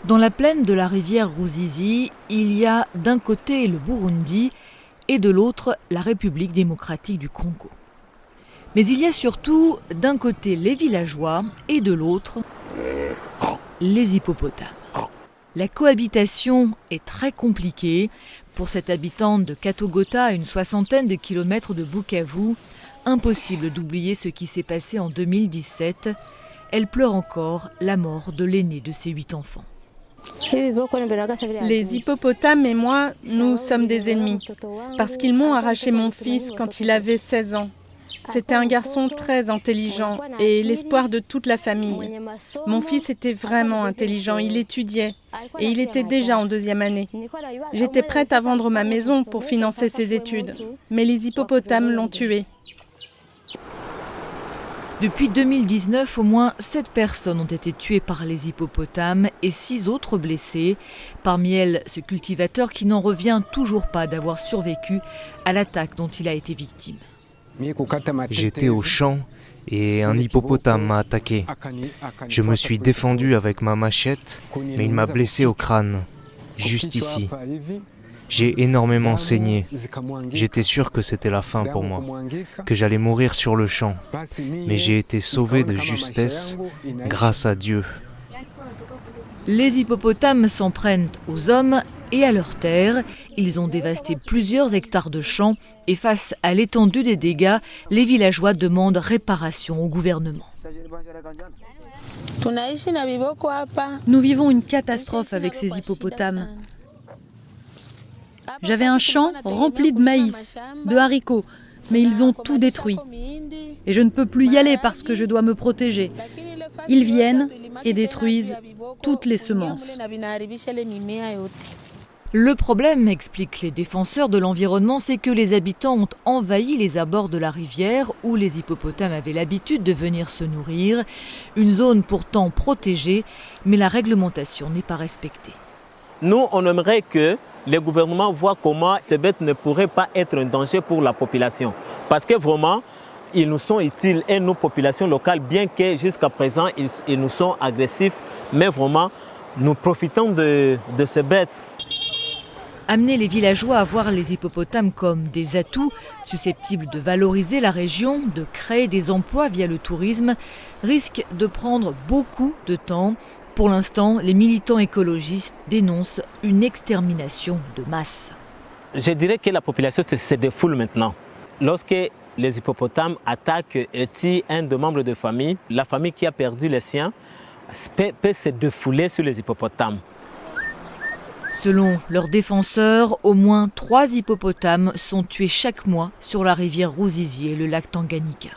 Dans la plaine de la rivière Ruzizi, il y a d'un côté le Burundi et de l'autre la République démocratique du Congo. Mais il y a surtout d'un côté les villageois et de l'autre les hippopotames. La cohabitation est très compliquée. Pour cette habitante de Katogota, à une soixantaine de kilomètres de Bukavu, impossible d'oublier ce qui s'est passé en 2017. Elle pleure encore la mort de l'aîné de ses 8 enfants. Les hippopotames et moi, nous sommes des ennemis, parce qu'ils m'ont arraché mon fils quand il avait 16 ans. C'était un garçon très intelligent et l'espoir de toute la famille. Mon fils était vraiment intelligent, il étudiait et il était déjà en 2e année. J'étais prête à vendre ma maison pour financer ses études, mais les hippopotames l'ont tué. Depuis 2019, au moins 7 personnes ont été tuées par les hippopotames et 6 autres blessées. Parmi elles, ce cultivateur qui n'en revient toujours pas d'avoir survécu à l'attaque dont il a été victime. J'étais au champ et un hippopotame m'a attaqué. Je me suis défendu avec ma machette, mais il m'a blessé au crâne, juste ici. J'ai énormément saigné. J'étais sûr que c'était la fin pour moi, que j'allais mourir sur le champ. Mais j'ai été sauvé de justesse grâce à Dieu. Les hippopotames s'en prennent aux hommes et à leurs terres. Ils ont dévasté plusieurs hectares de champs et face à l'étendue des dégâts, les villageois demandent réparation au gouvernement. Nous vivons une catastrophe avec ces hippopotames. J'avais un champ rempli de maïs, de haricots, mais ils ont tout détruit. Et je ne peux plus y aller parce que je dois me protéger. Ils viennent et détruisent toutes les semences. Le problème, expliquent les défenseurs de l'environnement, c'est que les habitants ont envahi les abords de la rivière où les hippopotames avaient l'habitude de venir se nourrir. Une zone pourtant protégée, mais la réglementation n'est pas respectée. Nous, on aimerait que le gouvernement voit comment ces bêtes ne pourraient pas être un danger pour la population. Parce que vraiment, ils nous sont utiles et nos populations locales, bien que jusqu'à présent, ils nous sont agressifs. Mais vraiment, nous profitons de ces bêtes. Amener les villageois à voir les hippopotames comme des atouts susceptibles de valoriser la région, de créer des emplois via le tourisme, risque de prendre beaucoup de temps. Pour l'instant, les militants écologistes dénoncent une extermination de masse. Je dirais que la population se défoule maintenant. Lorsque les hippopotames attaquent et tuent un des membres de famille, la famille qui a perdu les siens peut se défouler sur les hippopotames. Selon leurs défenseurs, au moins 3 hippopotames sont tués chaque mois sur la rivière Ruzizi et le lac Tanganyika.